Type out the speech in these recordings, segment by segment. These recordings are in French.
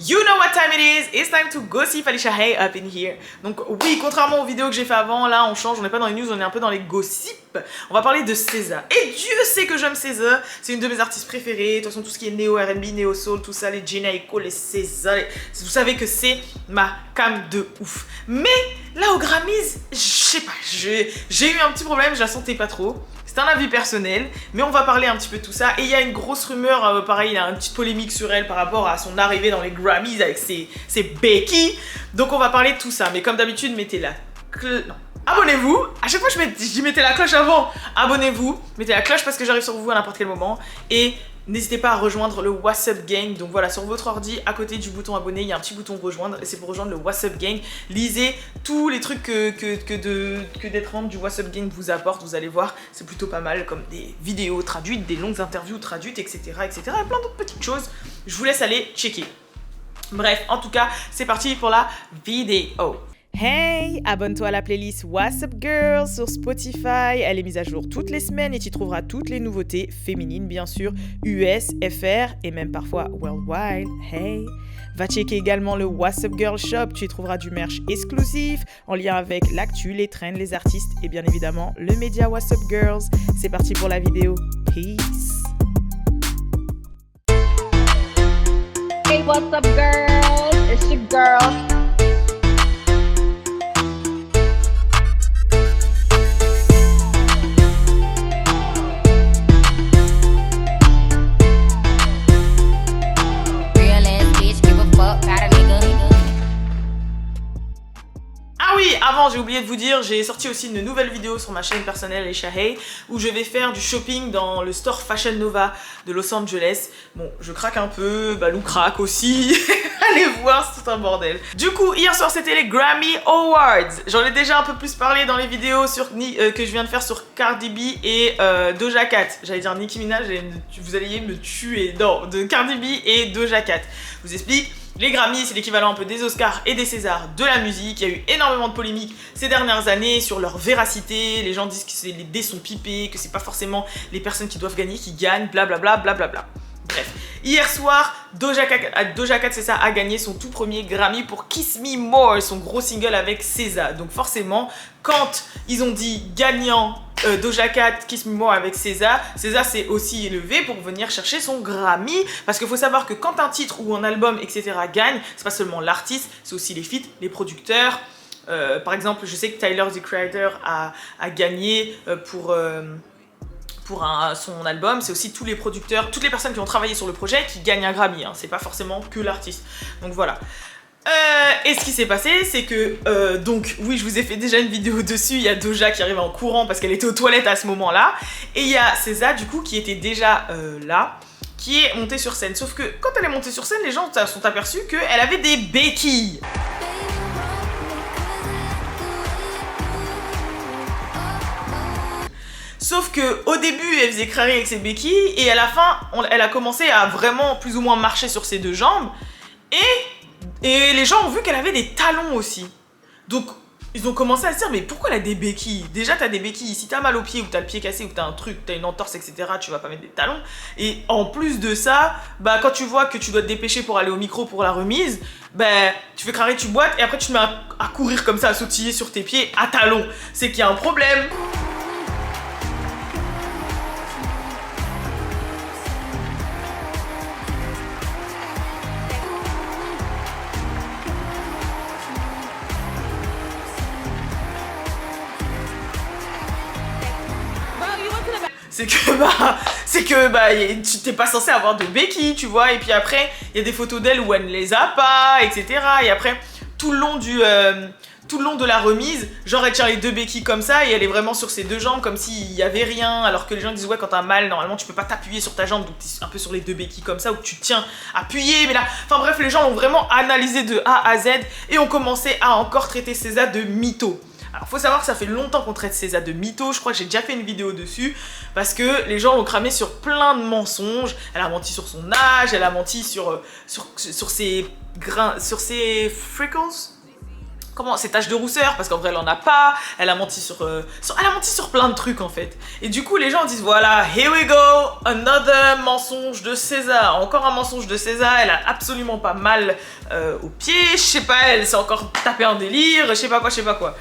You know what time it is, it's time to gossip Alicia Hay up in here. Donc oui, contrairement aux vidéos que j'ai fait avant, là on change, on n'est pas dans les news, on est un peu dans les gossips. On va parler de SZA. Et Dieu sait que j'aime SZA, c'est une de mes artistes préférées. De toute façon tout ce qui est néo R&B, néo soul, tout ça, les Jhené Aiko, les SZA, vous savez que c'est ma cam de ouf. Mais là au Grammys, je sais pas, j'ai eu un petit problème, je la sentais pas trop. C'est un avis personnel, mais on va parler un petit peu de tout ça. Et il y a une grosse rumeur, pareil, il y a une petite polémique sur elle par rapport à son arrivée dans les Grammys avec ses Becky. Donc on va parler de tout ça, mais comme d'habitude, mettez la cloche. Non. Abonnez-vous. À chaque fois je dis mettez la cloche avant. Abonnez-vous, mettez la cloche parce que j'arrive sur vous à n'importe quel moment. Et n'hésitez pas à rejoindre le WhatsApp Gang. Donc voilà, sur votre ordi, à côté du bouton abonné, il y a un petit bouton rejoindre. Et c'est pour rejoindre le WhatsApp Gang. Lisez tous les trucs que d'être membre du WhatsApp Gang vous apporte. Vous allez voir, c'est plutôt pas mal, comme des vidéos traduites, des longues interviews traduites, etc. etc. et plein d'autres petites choses. Je vous laisse aller checker. Bref, en tout cas, c'est parti pour la vidéo. Hey, abonne-toi à la playlist What's Up Girls sur Spotify. Elle est mise à jour toutes les semaines et tu trouveras toutes les nouveautés féminines, bien sûr, US, FR et même parfois worldwide. Hey, va checker également le What's Up Girl Shop. Tu y trouveras du merch exclusif en lien avec l'actu, les trends, les artistes et bien évidemment le média What's Up Girls. C'est parti pour la vidéo. Peace. Hey, what's up, girls? It's your girl. Avant, j'ai oublié de vous dire, j'ai sorti aussi une nouvelle vidéo sur ma chaîne personnelle Alicia Hay où je vais faire du shopping dans le store Fashion Nova de Los Angeles. Bon, je craque un peu, Balou craque aussi. Allez voir, c'est tout un bordel. Du coup, hier soir, c'était les Grammy Awards. J'en ai déjà un peu plus parlé dans les vidéos que je viens de faire sur Cardi B et Doja Cat. J'allais dire Nicki Minaj, vous alliez me tuer. Non, de Cardi B et Doja Cat. Je vous explique. Les Grammys, c'est l'équivalent un peu des Oscars et des Césars de la musique. Il y a eu énormément de polémiques ces dernières années sur leur véracité. Les gens disent que les dés sont pipés, que c'est pas forcément les personnes qui doivent gagner qui gagnent, blablabla, blablabla. Bref, hier soir, Doja Cat c'est ça, a gagné son tout premier Grammy pour Kiss Me More, son gros single avec SZA. Donc forcément, quand ils ont dit gagnant Doja Cat, Kiss Me More avec SZA s'est aussi élevé pour venir chercher son Grammy. Parce qu'il faut savoir que quand un titre ou un album, etc. gagne, c'est pas seulement l'artiste, c'est aussi les feats, les producteurs. Par exemple, je sais que Tyler, the Creator, a gagné pour son album. C'est aussi tous les producteurs, toutes les personnes qui ont travaillé sur le projet qui gagnent un Grammy, hein. C'est pas forcément que l'artiste. Donc voilà. Et ce qui s'est passé, c'est que, donc, oui, je vous ai fait déjà une vidéo dessus, il y a Doja qui arrive en courant parce qu'elle était aux toilettes à ce moment-là, et il y a SZA, du coup, qui était déjà là, qui est montée sur scène. Sauf que, quand elle est montée sur scène, les gens sont aperçus qu'elle avait des béquilles. Sauf que au début, elle faisait crari avec ses béquilles, et à la fin, elle a commencé à vraiment plus ou moins marcher sur ses deux jambes, et les gens ont vu qu'elle avait des talons aussi. Donc, ils ont commencé à se dire, mais pourquoi elle a des béquilles? Déjà, t'as des béquilles. Si t'as mal au pied, ou t'as le pied cassé, ou t'as un truc, t'as une entorse, etc., tu vas pas mettre des talons. Et en plus de ça, bah, quand tu vois que tu dois te dépêcher pour aller au micro pour la remise, bah, tu fais crari, tu boites, et après tu te mets à courir comme ça, à sautiller sur tes pieds à talons. C'est qu'il y a un problème. C'est que tu t'es pas censé avoir de béquilles, tu vois, et puis après il y a des photos d'elle où elle ne les a pas, etc. Et après tout le long de la remise, genre elle tient les deux béquilles comme ça et elle est vraiment sur ses deux jambes comme s'il y avait rien, alors que les gens disent ouais, quand t'as mal normalement tu peux pas t'appuyer sur ta jambe, donc t'es un peu sur les deux béquilles comme ça où tu tiens appuyé, mais là, enfin bref, les gens l'ont vraiment analysé de A à Z et ont commencé à encore traiter SZA de mytho. Alors faut savoir que ça fait longtemps qu'on traite SZA de mytho, je crois que j'ai déjà fait une vidéo dessus, parce que les gens l'ont cramé sur plein de mensonges. Elle a menti sur son âge, elle a menti sur ses freckles, comment, ses taches de rousseur, parce qu'en vrai elle en a pas, elle a menti sur plein de trucs en fait. Et du coup les gens disent voilà, here we go, another mensonge de César, encore un mensonge de César, elle a absolument pas mal au pied, je sais pas, elle s'est encore tapé un délire, je sais pas quoi.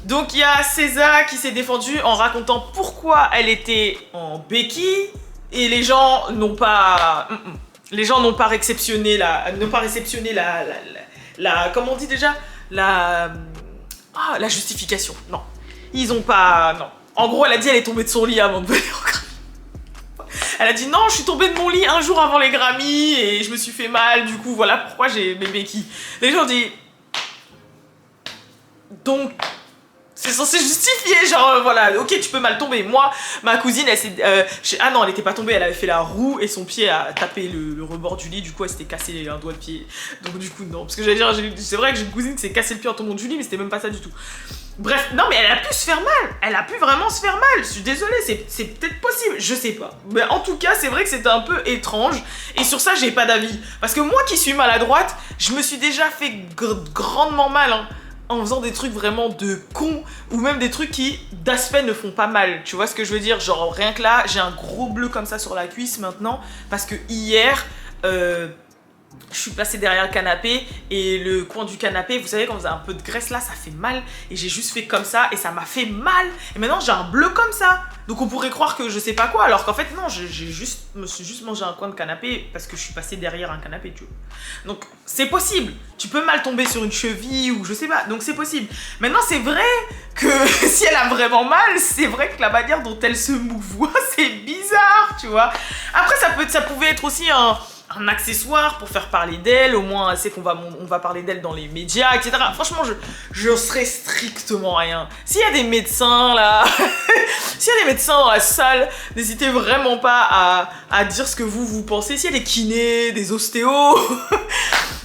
Donc il y a César qui s'est défendue en racontant pourquoi elle était en béquille, et les gens n'ont pas... réceptionné la comment on dit déjà, la justification. Non. Ils ont pas... Non. En gros, elle a dit elle est tombée de son lit avant de venir au Grammy. Elle a dit non, je suis tombée de mon lit un jour avant les Grammys et je me suis fait mal, du coup, voilà pourquoi j'ai mes béquilles. Les gens disent... Donc... C'est censé justifier, genre voilà, ok tu peux mal tomber. Moi, ma cousine, elle s'est... ah non, elle était pas tombée, elle avait fait la roue et son pied a tapé le rebord du lit, du coup elle s'était cassé un doigt de pied. Donc du coup non, parce que j'allais dire, c'est vrai que j'ai une cousine qui s'est cassé le pied en tombant du lit, mais c'était même pas ça du tout. Bref, non mais elle a pu se faire mal, elle a pu vraiment se faire mal, je suis désolée, c'est peut-être possible, je sais pas. Mais en tout cas, c'est vrai que c'était un peu étrange, et sur ça j'ai pas d'avis. Parce que moi qui suis maladroite, je me suis déjà fait grandement mal, hein, en faisant des trucs vraiment de con, ou même des trucs qui d'aspect ne font pas mal, tu vois ce que je veux dire, genre rien que là j'ai un gros bleu comme ça sur la cuisse maintenant parce que hier je suis placée derrière le canapé et le coin du canapé, vous savez quand vous avez un peu de graisse là, ça fait mal et j'ai juste fait comme ça et ça m'a fait mal et maintenant j'ai un bleu comme ça. Donc on pourrait croire que je sais pas quoi alors qu'en fait non, je me suis juste mangé un coin de canapé parce que je suis passée derrière un canapé, tu vois. Donc c'est possible, tu peux mal tomber sur une cheville ou je sais pas, donc c'est possible. Maintenant c'est vrai que si elle a vraiment mal, c'est vrai que la manière dont elle se mouvoie, c'est bizarre, tu vois. Après ça pouvait être aussi un accessoire pour faire parler d'elle, au moins elle sait qu'on va parler d'elle dans les médias, etc. Franchement, je serais strictement rien. S'il y a des médecins là, s'il y a des médecins dans la salle, n'hésitez vraiment pas à dire ce que vous pensez. S'il y a des kinés, des ostéos,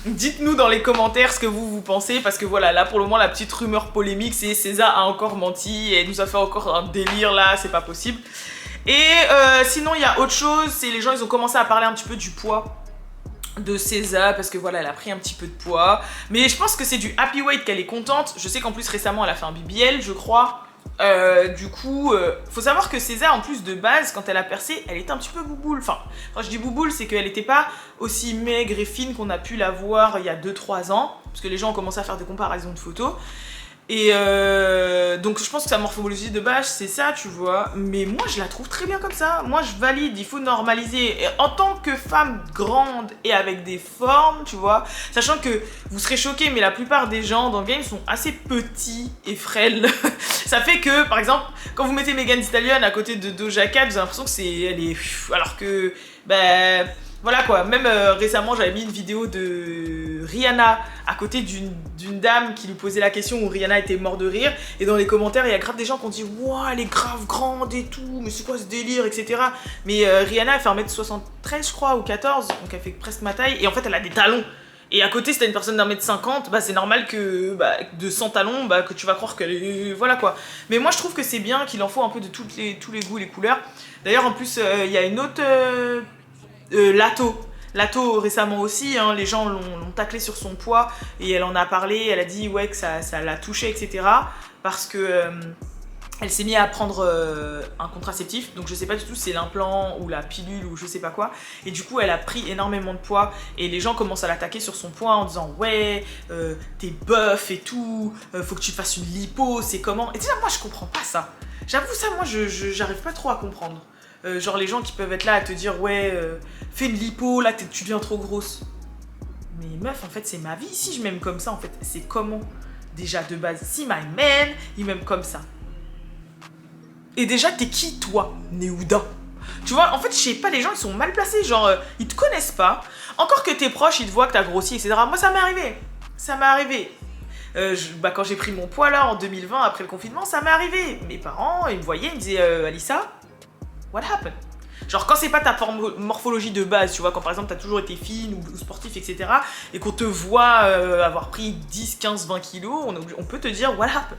dites-nous dans les commentaires ce que vous pensez, parce que voilà, là pour le moment la petite rumeur polémique c'est César a encore menti et nous a fait encore un délire là, c'est pas possible. Et sinon il y a autre chose, c'est les gens ils ont commencé à parler un petit peu du poids de César parce que voilà elle a pris un petit peu de poids, mais je pense que c'est du happy weight qu'elle est contente. Je sais qu'en plus récemment elle a fait un BBL je crois, du coup faut savoir que César en plus de base quand elle a percé elle était un petit peu bouboule, enfin quand je dis bouboule c'est qu'elle était pas aussi maigre et fine qu'on a pu la voir il y a 2-3 ans parce que les gens ont commencé à faire des comparaisons de photos. Et donc je pense que sa morphologie de base c'est ça tu vois, mais moi je la trouve très bien comme ça, moi je valide, il faut normaliser. Et en tant que femme grande et avec des formes tu vois, sachant que vous serez choqués mais la plupart des gens dans le game sont assez petits et frêles. Ça fait que par exemple quand vous mettez Megan Thee Stallion à côté de Doja Cat vous avez l'impression que elle est alors que ben voilà quoi, même récemment j'avais mis une vidéo de Rihanna à côté d'une dame qui lui posait la question où Rihanna était mort de rire et dans les commentaires il y a grave des gens qui ont dit wow elle est grave grande et tout, mais c'est quoi ce délire etc. Mais Rihanna elle fait 1m73 je crois ou 14, donc elle fait presque ma taille et en fait elle a des talons. Et à côté, si t'as une personne d'1m50, bah c'est normal que de 100 talons, bah, que tu vas croire qu'elle est... Voilà quoi. Mais moi je trouve que c'est bien qu'il en faut un peu de tous les goûts, les couleurs. D'ailleurs en plus, il y a une autre... Lato récemment aussi, hein, les gens l'ont taclé sur son poids et elle en a parlé, elle a dit ouais que ça l'a touchée etc. Parce que elle s'est mise à prendre un contraceptif, donc je sais pas du tout si c'est l'implant ou la pilule ou je sais pas quoi, et du coup elle a pris énormément de poids et les gens commencent à l'attaquer sur son poids en disant ouais t'es boeuf et tout, faut que tu fasses une lipo, c'est comment. Et déjà moi je comprends pas ça, j'avoue ça moi j'arrive pas trop à comprendre. Genre les gens qui peuvent être là à te dire ouais fais une lipo là tu deviens trop grosse. Mais meuf en fait c'est ma vie, si je m'aime comme ça en fait c'est comment déjà de base, si my man il m'aime comme ça. Et déjà t'es qui toi Néouda? Tu vois en fait je sais pas, les gens ils sont mal placés, genre ils te connaissent pas, encore que tes proches ils te voient que t'as grossi etc. Moi ça m'est arrivé. Quand j'ai pris mon poids là en 2020 après le confinement ça m'est arrivé. Mes parents ils me voyaient, ils me disaient Alissa what happened? Genre quand c'est pas ta morphologie de base, tu vois, quand par exemple t'as toujours été fine ou sportif, etc. et qu'on te voit avoir pris 10, 15, 20 kilos, on peut te dire what happened?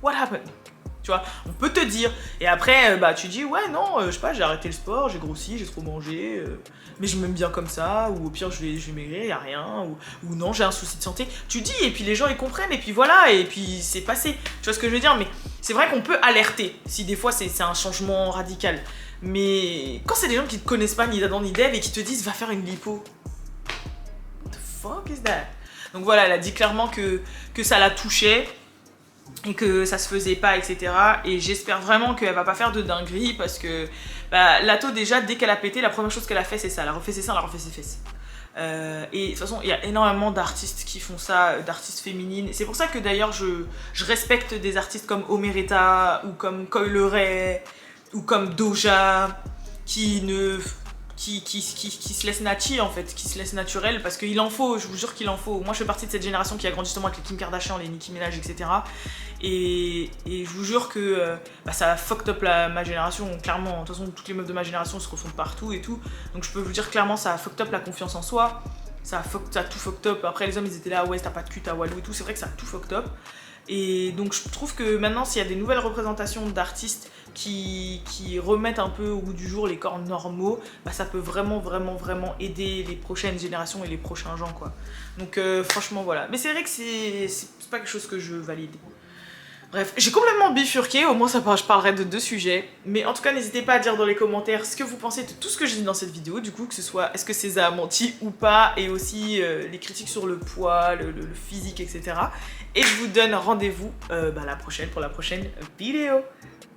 What happened? Tu vois, on peut te dire. Et après, bah tu dis, ouais, non, je sais pas, j'ai arrêté le sport, j'ai grossi, j'ai trop mangé, mais je m'aime bien comme ça, ou au pire, je vais maigrir, y a rien, ou non, j'ai un souci de santé. Tu dis, et puis les gens, ils comprennent, et puis voilà, et puis c'est passé. Tu vois ce que je veux dire? Mais c'est vrai qu'on peut alerter, si des fois, c'est un changement radical. Mais quand c'est des gens qui te connaissent pas, ni d'Adam, ni d'Ève, et qui te disent, va faire une lipo. What the fuck is that? Donc voilà, elle a dit clairement que ça la touchait, et que ça se faisait pas, etc. Et j'espère vraiment qu'elle va pas faire de dinguerie parce que bah, Lato, déjà, dès qu'elle a pété, la première chose qu'elle a fait, c'est ça. Elle a refait ses seins, elle a refait ses fesses. Et de toute façon, il y a énormément d'artistes qui font ça, d'artistes féminines. C'est pour ça que d'ailleurs, je respecte des artistes comme Omereta, ou comme Coi Leray, ou comme Doja, qui se laisse nati en fait, qui se laisse naturel, parce qu'il en faut, je vous jure qu'il en faut. Moi je fais partie de cette génération qui a grandi justement avec les Kim Kardashian, les Nicki Minaj, etc. Et je vous jure que bah, ça a fucked up ma génération, clairement. De toute façon, toutes les meufs de ma génération se refont partout et tout. Donc je peux vous dire clairement, ça a fucked up la confiance en soi. Ça a tout fucked up. Après les hommes ils étaient là, ouais t'as pas de cul, t'as walou et tout. C'est vrai que ça a tout fucked up. Et donc je trouve que maintenant s'il y a des nouvelles représentations d'artistes qui remettent un peu au goût du jour les corps normaux, bah ça peut vraiment aider les prochaines générations et les prochains gens quoi. Donc franchement voilà. Mais c'est vrai que c'est pas quelque chose que je valide. Bref, j'ai complètement bifurqué, au moins je parlerai de 2 sujets. Mais en tout cas, n'hésitez pas à dire dans les commentaires ce que vous pensez de tout ce que j'ai dit dans cette vidéo. Du coup, que ce soit est-ce que César a menti ou pas, et aussi les critiques sur le poids, le physique, etc. Et je vous donne rendez-vous pour la prochaine vidéo.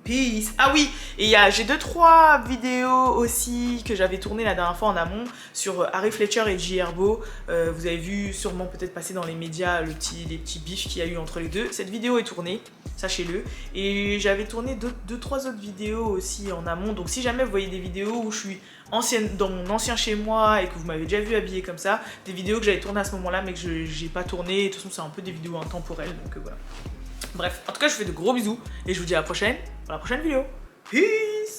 Peace. Ah oui, et j'ai 2-3 vidéos aussi que j'avais tournées la dernière fois en amont sur Harry Fletcher et J Herbo. Vous avez vu sûrement peut-être passer dans les médias les petits bifs qu'il y a eu entre les deux. Cette vidéo est tournée, sachez-le. Et j'avais tourné 2-3 autres vidéos aussi en amont. Donc si jamais vous voyez des vidéos où je suis dans mon ancien chez moi et que vous m'avez déjà vu habillée comme ça, des vidéos que j'avais tournées à ce moment-là mais que j'ai pas tournées. De toute façon, c'est un peu des vidéos intemporelles, donc voilà. Bref, en tout cas, je vous fais de gros bisous et je vous dis à la prochaine pour la prochaine vidéo. Peace!